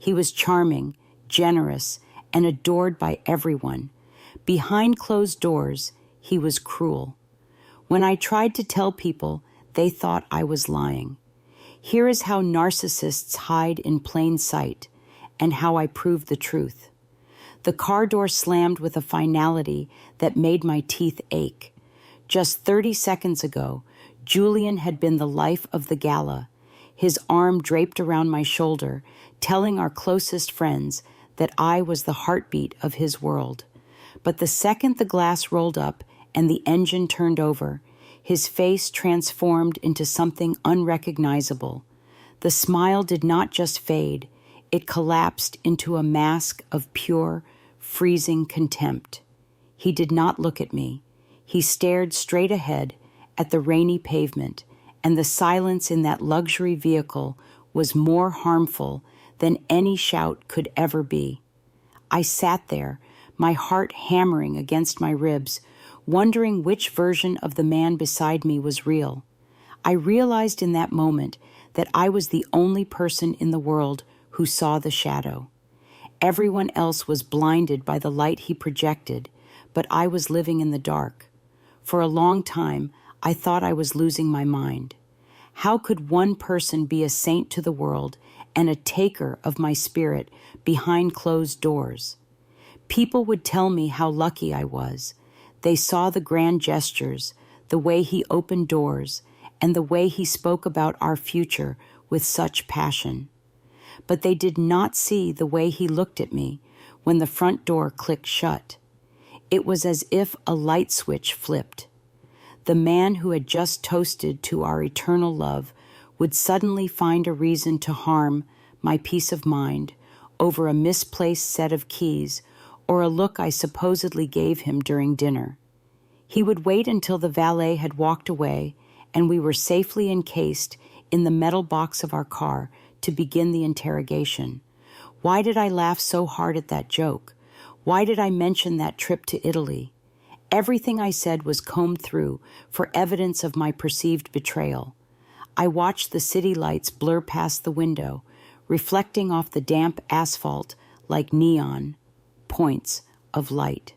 He was charming, generous, and adored by everyone. Behind closed doors, he was cruel. When I tried to tell people, they thought I was lying. Here is how narcissists hide in plain sight, and how I proved the truth. The car door slammed with a finality that made my teeth ache. Just 30 seconds ago, Julian had been the life of the gala, his arm draped around my shoulder, telling our closest friends that I was the heartbeat of his world. But the second the glass rolled up and the engine turned over, his face transformed into something unrecognizable. The smile did not just fade, it collapsed into a mask of pure, freezing contempt. He did not look at me. He stared straight ahead at the rainy pavement, and the silence in that luxury vehicle was more harmful than any shout could ever be. I sat there, my heart hammering against my ribs, wondering which version of the man beside me was real. I realized in that moment that I was the only person in the world who saw the shadow. Everyone else was blinded by the light he projected, but I was living in the dark. For a long time, I thought I was losing my mind. How could one person be a saint to the world and a taker of my spirit behind closed doors? People would tell me how lucky I was. They saw the grand gestures, the way he opened doors, and the way he spoke about our future with such passion. But they did not see the way he looked at me when the front door clicked shut. It was as if a light switch flipped. The man who had just toasted to our eternal love would suddenly find a reason to harm my peace of mind over a misplaced set of keys or a look I supposedly gave him during dinner. He would wait until the valet had walked away and we were safely encased in the metal box of our car to begin the interrogation. Why did I laugh so hard at that joke? Why did I mention that trip to Italy? Everything I said was combed through for evidence of my perceived betrayal. I watched the city lights blur past the window, reflecting off the damp asphalt like neon points of light.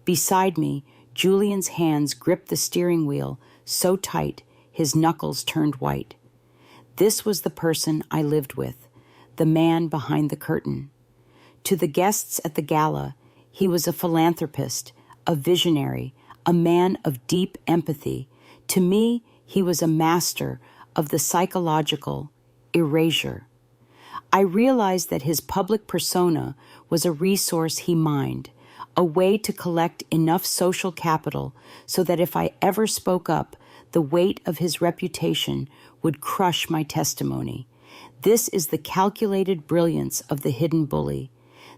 Beside me, Julian's hands gripped the steering wheel so tight his knuckles turned white. This was the person I lived with, the man behind the curtain. To the guests at the gala, he was a philanthropist, a visionary, a man of deep empathy. To me, he was a master of the psychological erasure. I realized that his public persona was a resource he mined, a way to collect enough social capital so that if I ever spoke up, the weight of his reputation would crush my testimony. This is the calculated brilliance of the hidden bully.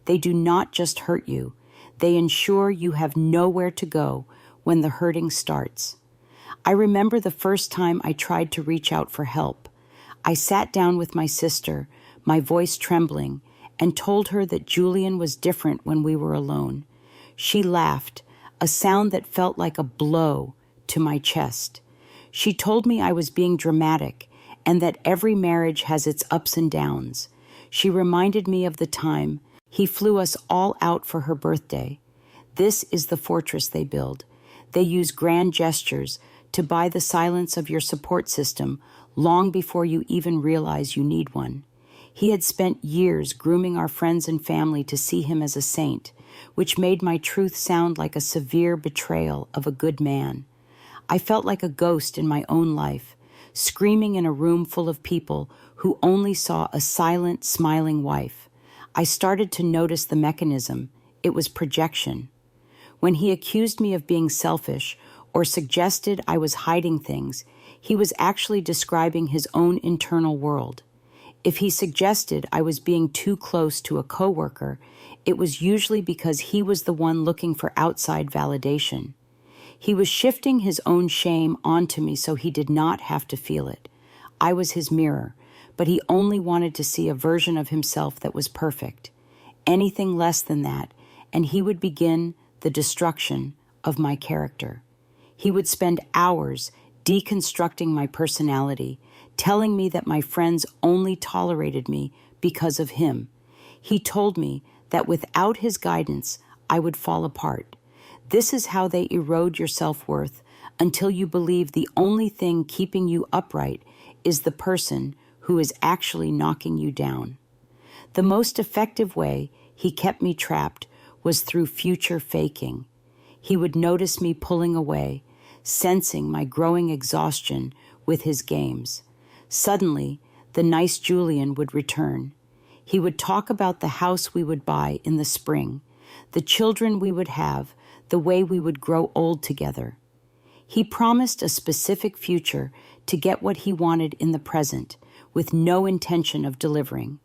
They do not just hurt you. They ensure you have nowhere to go when the hurting starts. I remember the first time I tried to reach out for help. I sat down with my sister, my voice trembling, and told her that Julian was different when we were alone. She laughed, a sound that felt like a blow to my chest. She told me I was being dramatic and that every marriage has its ups and downs. She reminded me of the time he flew us all out for her birthday. This is the fortress they build. They use grand gestures to buy the silence of your support system long before you even realize you need one. He had spent years grooming our friends and family to see him as a saint, which made my truth sound like a severe betrayal of a good man. I felt like a ghost in my own life, screaming in a room full of people who only saw a silent, smiling wife. I started to notice the mechanism. It was projection. When he accused me of being selfish or suggested I was hiding things, he was actually describing his own internal world. If he suggested I was being too close to a coworker, it was usually because he was the one looking for outside validation. He was shifting his own shame onto me so he did not have to feel it. I was his mirror, but he only wanted to see a version of himself that was perfect. Anything less than that, and he would begin the destruction of my character. He would spend hours deconstructing my personality, telling me that my friends only tolerated me because of him. He told me that without his guidance, I would fall apart. This is how they erode your self-worth until you believe the only thing keeping you upright is the person who is actually knocking you down. The most effective way he kept me trapped was through future faking. He would notice me pulling away, sensing my growing exhaustion with his games. Suddenly, the nice Julian would return. He would talk about the house we would buy in the spring, the children we would have, the way we would grow old together. He promised a specific future to get what he wanted in the present, with no intention of delivering.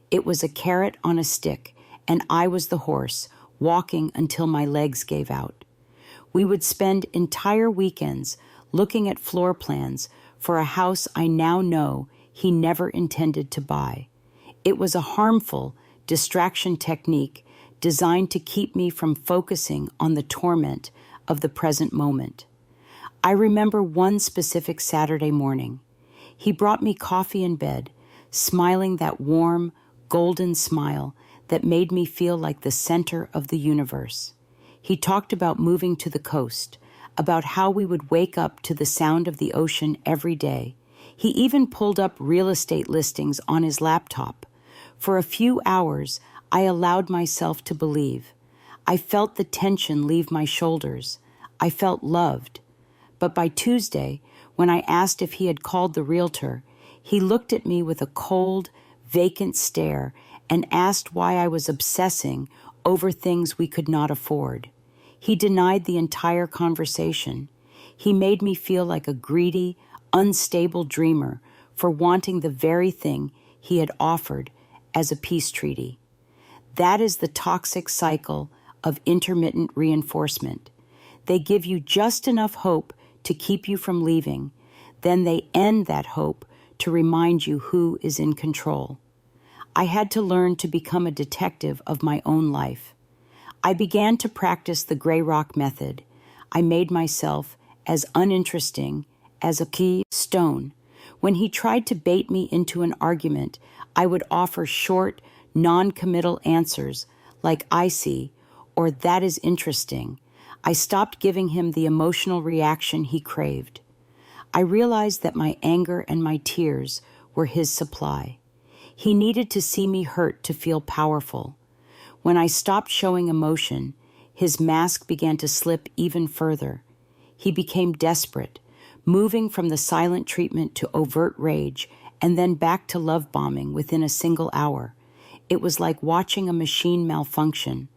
It was a carrot on a stick, and I was the horse, walking until my legs gave out. We would spend entire weekends looking at floor plans for a house I now know he never intended to buy. It was a harmful distraction technique designed to keep me from focusing on the torment of the present moment. I remember one specific Saturday morning. He brought me coffee in bed, smiling that warm, golden smile that made me feel like the center of the universe. He talked about moving to the coast, about how we would wake up to the sound of the ocean every day. He even pulled up real estate listings on his laptop. For a few hours, I allowed myself to believe. I felt the tension leave my shoulders. I felt loved. But by Tuesday, when I asked if he had called the realtor, he looked at me with a cold, vacant stare and asked why I was obsessing over things we could not afford. He denied the entire conversation. He made me feel like a greedy, unstable dreamer for wanting the very thing he had offered as a peace treaty. That is the toxic cycle of intermittent reinforcement. They give you just enough hope to keep you from leaving, then they end that hope to remind you who is in control. I had to learn to become a detective of my own life. I began to practice the gray rock method. I made myself as uninteresting as a key stone. When he tried to bait me into an argument, I would offer short, non-committal answers like "I see" or "that is interesting." I stopped giving him the emotional reaction he craved. I realized that my anger and my tears were his supply. He needed to see me hurt to feel powerful. When I stopped showing emotion, his mask began to slip even further. He became desperate, moving from the silent treatment to overt rage and then back to love bombing within a single hour. It was like watching a machine malfunction.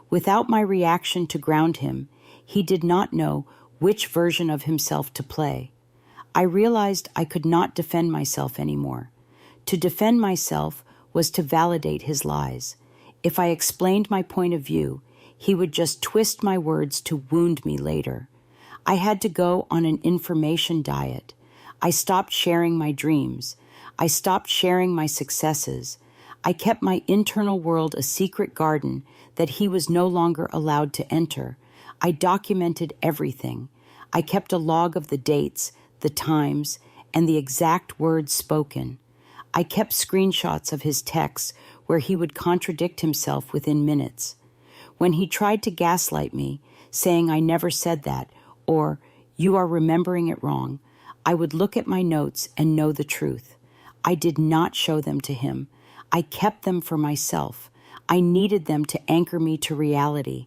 Without my reaction to ground him, he did not know which version of himself to play. I realized I could not defend myself anymore. To defend myself was to validate his lies. If I explained my point of view, he would just twist my words to wound me later. I had to go on an information diet. I stopped sharing my dreams. I stopped sharing my successes. I kept my internal world a secret garden that he was no longer allowed to enter. I documented everything. I kept a log of the dates, the times, and the exact words spoken. I kept screenshots of his texts where he would contradict himself within minutes. When he tried to gaslight me, saying I never said that, or "you are remembering it wrong," I would look at my notes and know the truth. I did not show them to him. I kept them for myself. I needed them to anchor me to reality.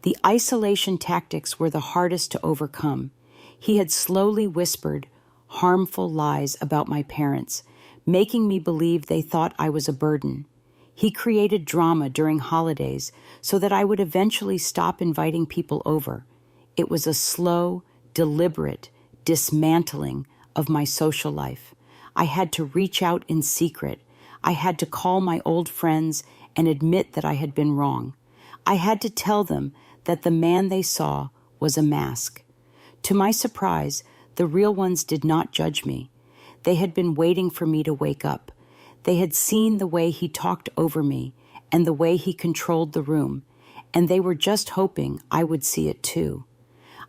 The isolation tactics were the hardest to overcome. He had slowly whispered harmful lies about my parents, making me believe they thought I was a burden. He created drama during holidays so that I would eventually stop inviting people over. It was a slow, deliberate dismantling of my social life. I had to reach out in secret. I had to call my old friends and admit that I had been wrong. I had to tell them that the man they saw was a mask. To my surprise, the real ones did not judge me. They had been waiting for me to wake up. They had seen the way he talked over me and the way he controlled the room, and they were just hoping I would see it too.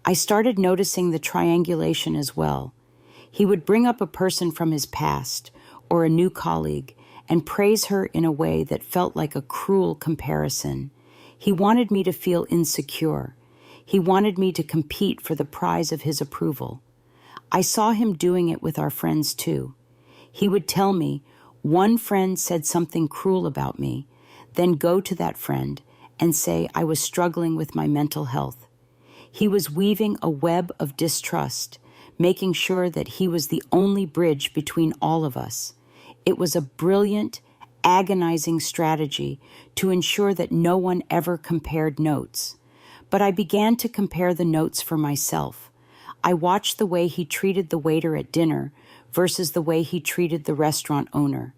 I started noticing the triangulation as well. He would bring up a person from his past or a new colleague, and praise her in a way that felt like a cruel comparison. He wanted me to feel insecure. He wanted me to compete for the prize of his approval. I saw him doing it with our friends too. He would tell me, one friend said something cruel about me, then go to that friend and say I was struggling with my mental health. He was weaving a web of distrust, making sure that he was the only bridge between all of us. It was a brilliant, agonizing strategy to ensure that no one ever compared notes. But I began to compare the notes for myself. I watched the way he treated the waiter at dinner versus the way he treated the restaurant owner.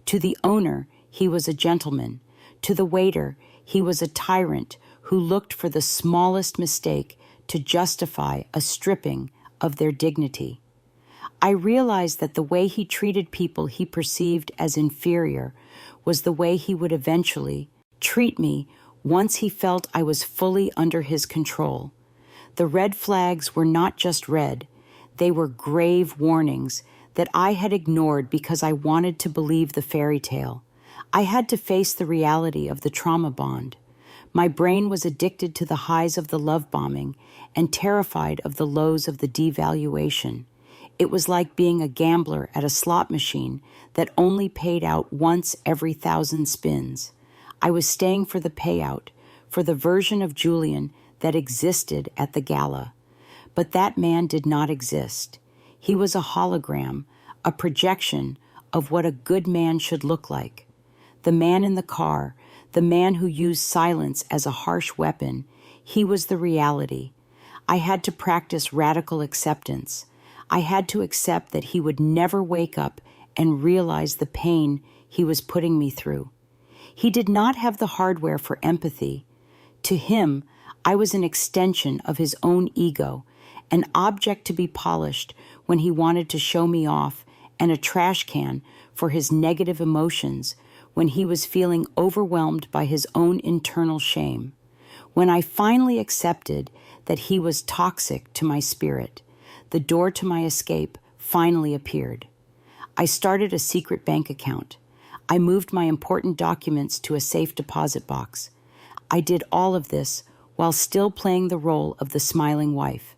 To the owner, he was a gentleman. To the waiter, he was a tyrant who looked for the smallest mistake to justify a stripping of their dignity. I realized that the way he treated people he perceived as inferior was the way he would eventually treat me once he felt I was fully under his control. The red flags were not just red, they were grave warnings that I had ignored because I wanted to believe the fairy tale. I had to face the reality of the trauma bond. My brain was addicted to the highs of the love bombing and terrified of the lows of the devaluation. It was like being a gambler at a slot machine that only paid out once every 1,000 spins. I was staying for the payout, for the version of Julian that existed at the gala. But that man did not exist. He was a hologram, a projection of what a good man should look like. The man in the car, the man who used silence as a harsh weapon, he was the reality. I had to practice radical acceptance. I had to accept that he would never wake up and realize the pain he was putting me through. He did not have the hardware for empathy. To him, I was an extension of his own ego, an object to be polished when he wanted to show me off, and a trash can for his negative emotions when he was feeling overwhelmed by his own internal shame. When I finally accepted that he was toxic to my spirit, the door to my escape finally appeared. I started a secret bank account. I moved my important documents to a safe deposit box. I did all of this while still playing the role of the smiling wife.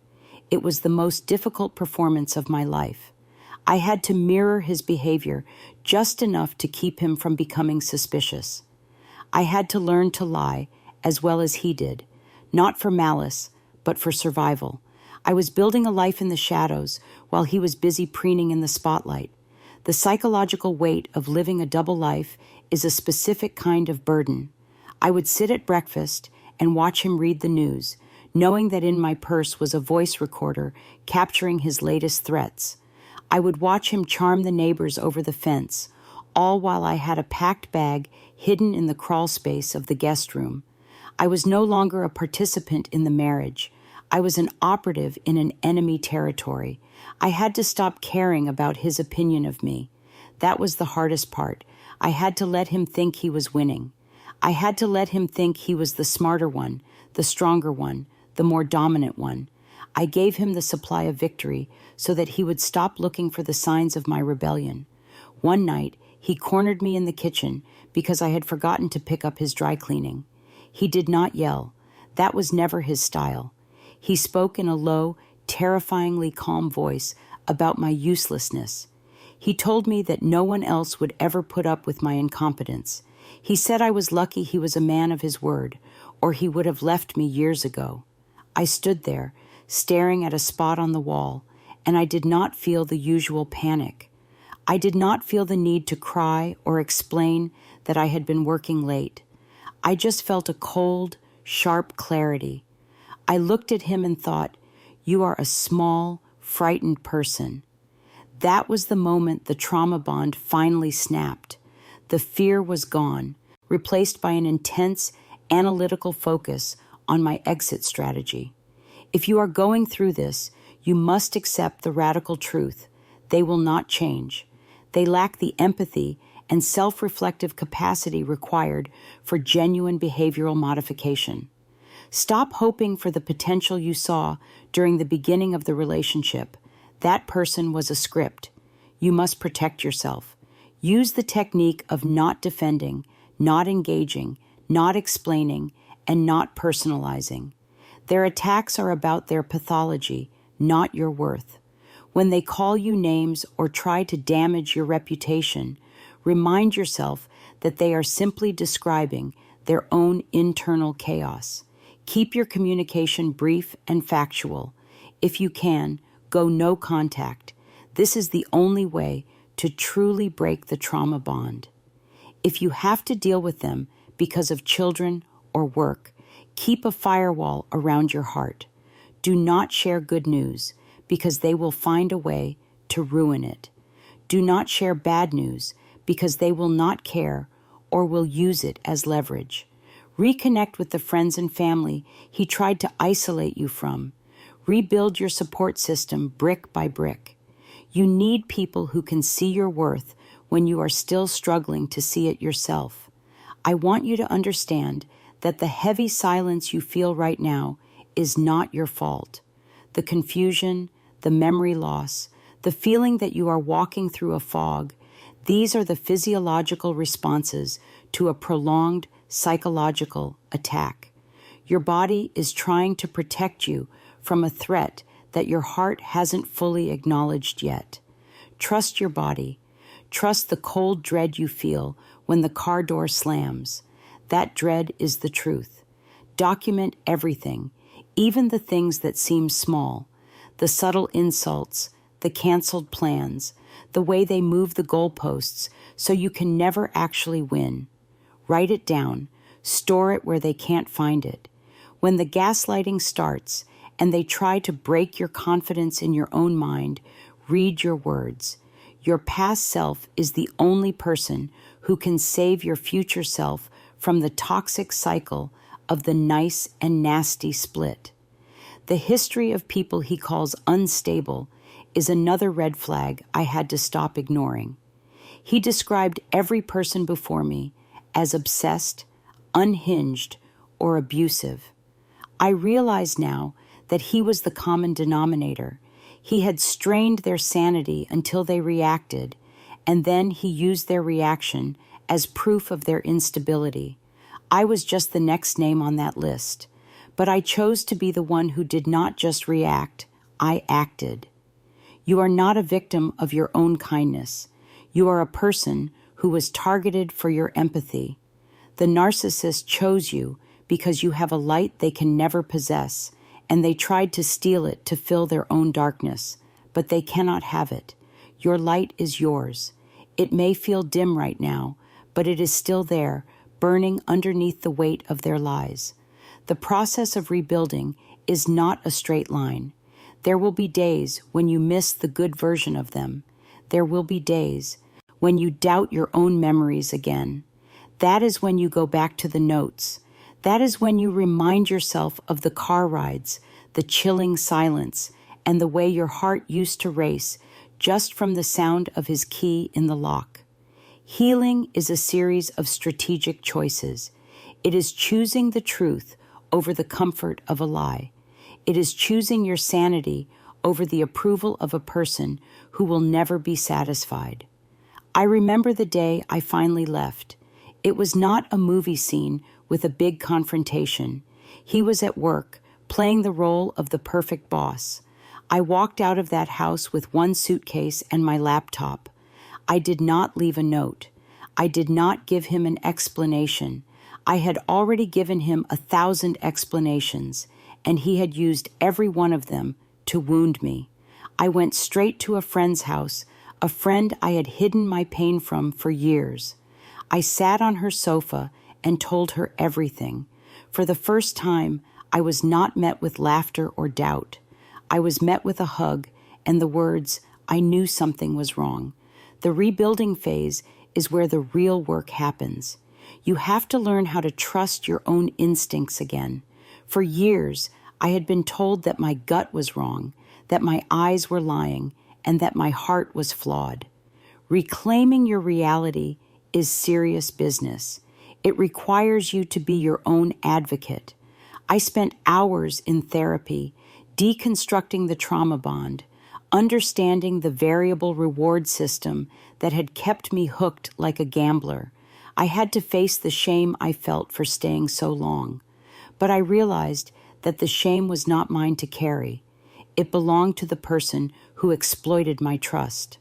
It was the most difficult performance of my life. I had to mirror his behavior just enough to keep him from becoming suspicious. I had to learn to lie as well as he did, not for malice, but for survival. I was building a life in the shadows while he was busy preening in the spotlight. The psychological weight of living a double life is a specific kind of burden. I would sit at breakfast and watch him read the news, knowing that in my purse was a voice recorder capturing his latest threats. I would watch him charm the neighbors over the fence, all while I had a packed bag hidden in the crawl space of the guest room. I was no longer a participant in the marriage. I was an operative in an enemy territory. I had to stop caring about his opinion of me. That was the hardest part. I had to let him think he was winning. I had to let him think he was the smarter one, the stronger one, the more dominant one. I gave him the supply of victory so that he would stop looking for the signs of my rebellion. One night, he cornered me in the kitchen because I had forgotten to pick up his dry cleaning. He did not yell. That was never his style. He spoke in a low, terrifyingly calm voice about my uselessness. He told me that no one else would ever put up with my incompetence. He said I was lucky he was a man of his word, or he would have left me years ago. I stood there, staring at a spot on the wall, and I did not feel the usual panic. I did not feel the need to cry or explain that I had been working late. I just felt a cold, sharp clarity. I looked at him and thought, "You are a small, frightened person." That was the moment the trauma bond finally snapped. The fear was gone, replaced by an intense, analytical focus on my exit strategy. If you are going through this, you must accept the radical truth. They will not change. They lack the empathy and self-reflective capacity required for genuine behavioral modification. Stop hoping for the potential you saw during the beginning of the relationship. That person was a script. You must protect yourself. Use the technique of not defending, not engaging, not explaining, and not personalizing. Their attacks are about their pathology, not your worth. When they call you names or try to damage your reputation, remind yourself that they are simply describing their own internal chaos. Keep your communication brief and factual. If you can, go no contact. This is the only way to truly break the trauma bond. If you have to deal with them because of children or work, keep a firewall around your heart. Do not share good news because they will find a way to ruin it. Do not share bad news because they will not care or will use it as leverage. Reconnect with the friends and family he tried to isolate you from. Rebuild your support system brick by brick. You need people who can see your worth when you are still struggling to see it yourself. I want you to understand that the heavy silence you feel right now is not your fault. The confusion, the memory loss, the feeling that you are walking through a fog, these are the physiological responses to a prolonged psychological attack. Your body is trying to protect you from a threat that your heart hasn't fully acknowledged yet. Trust your body. Trust the cold dread you feel when the car door slams. That dread is the truth. Document everything, even the things that seem small, the subtle insults, the canceled plans, the way they move the goalposts so you can never actually win. Write it down. Store it where they can't find it. When the gaslighting starts and they try to break your confidence in your own mind, read your words. Your past self is the only person who can save your future self from the toxic cycle of the nice and nasty split. The history of people he calls unstable is another red flag I had to stop ignoring. He described every person before me as obsessed, unhinged, or abusive. I realize now that he was the common denominator. He had strained their sanity until they reacted, and then he used their reaction as proof of their instability. I was just the next name on that list, but I chose to be the one who did not just react, I acted. You are not a victim of your own kindness. You are a person who was targeted for your empathy. The narcissist chose you because you have a light they can never possess, and they tried to steal it to fill their own darkness, but they cannot have it. Your light is yours. It may feel dim right now, but it is still there, burning underneath the weight of their lies. The process of rebuilding is not a straight line. There will be days when you miss the good version of them. There will be days when you doubt your own memories again. That is when you go back to the notes. That is when you remind yourself of the car rides, the chilling silence, and the way your heart used to race just from the sound of his key in the lock. Healing is a series of strategic choices. It is choosing the truth over the comfort of a lie. It is choosing your sanity over the approval of a person who will never be satisfied. I remember the day I finally left. It was not a movie scene with a big confrontation. He was at work, playing the role of the perfect boss. I walked out of that house with one suitcase and my laptop. I did not leave a note. I did not give him an explanation. I had already given him 1,000 explanations, and he had used every one of them to wound me. I went straight to a friend's house, a friend I had hidden my pain from for years. I sat on her sofa and told her everything. For the first time, I was not met with laughter or doubt. I was met with a hug and the words, I knew something was wrong. The rebuilding phase is where the real work happens. You have to learn how to trust your own instincts again. For years, I had been told that my gut was wrong, that my eyes were lying, and that my heart was flawed. Reclaiming your reality is serious business. It requires you to be your own advocate. I spent hours in therapy, deconstructing the trauma bond, understanding the variable reward system that had kept me hooked like a gambler. I had to face the shame I felt for staying so long. But I realized that the shame was not mine to carry. It belonged to the person who exploited my trust.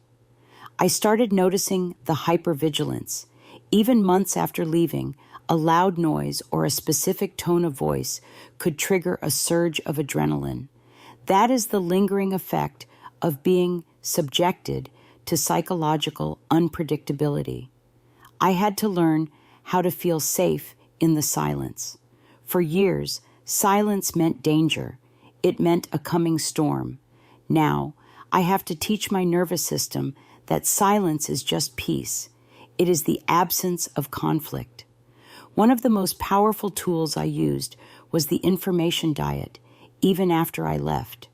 I started noticing the hypervigilance. Even months after leaving, a loud noise or a specific tone of voice could trigger a surge of adrenaline. That is the lingering effect of being subjected to psychological unpredictability. I had to learn how to feel safe in the silence. For years, silence meant danger. It meant a coming storm. Now, I have to teach my nervous system that silence is just peace. It is the absence of conflict. One of the most powerful tools I used was the information diet, even after I left.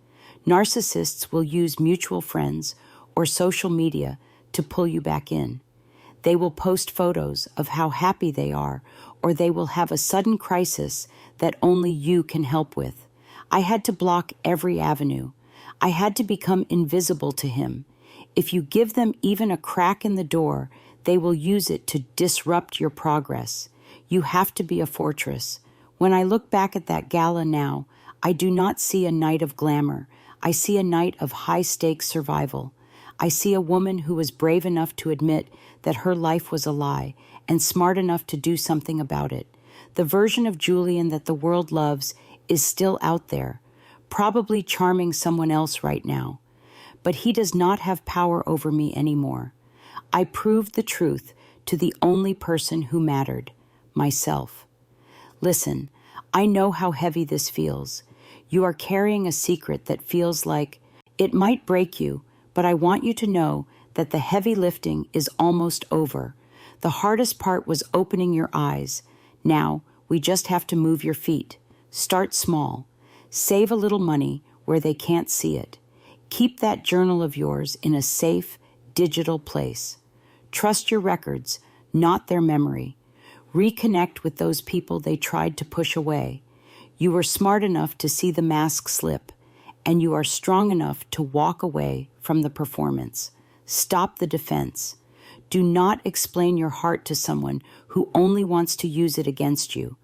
Narcissists will use mutual friends or social media to pull you back in. They will post photos of how happy they are, or they will have a sudden crisis that only you can help with. I had to block every avenue. I had to become invisible to him. If you give them even a crack in the door, they will use it to disrupt your progress. You have to be a fortress. When I look back at that gala now, I do not see a night of glamour. I see a night of high-stakes survival. I see a woman who was brave enough to admit that her life was a lie and smart enough to do something about it. The version of Julian that the world loves is still out there, probably charming someone else right now. But he does not have power over me anymore. I proved the truth to the only person who mattered, myself. Listen, I know how heavy this feels. You are carrying a secret that feels like it might break you, but I want you to know that the heavy lifting is almost over. The hardest part was opening your eyes. Now, we just have to move your feet. Start small. Save a little money where they can't see it. Keep that journal of yours in a safe, digital place. Trust your records, not their memory. Reconnect with those people they tried to push away. You were smart enough to see the mask slip, and you are strong enough to walk away from the performance. Stop the defense. Do not explain your heart to someone who only wants to use it against you.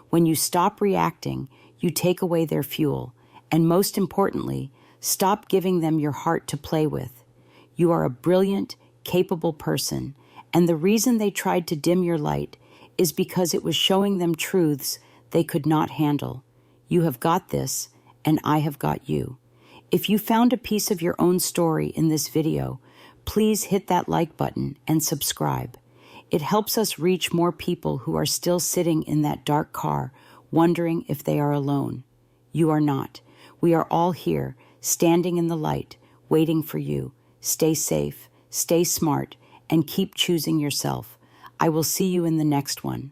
When you stop reacting, you take away their fuel, and most importantly, stop giving them your heart to play with. You are a brilliant, capable person, and the reason they tried to dim your light is because it was showing them truths they could not handle. You have got this, and I have got you. If you found a piece of your own story in this video, please hit that like button and subscribe. It helps us reach more people who are still sitting in that dark car, wondering if they are alone. You are not. We are all here, standing in the light, waiting for you. Stay safe, stay smart, and keep choosing yourself. I will see you in the next one.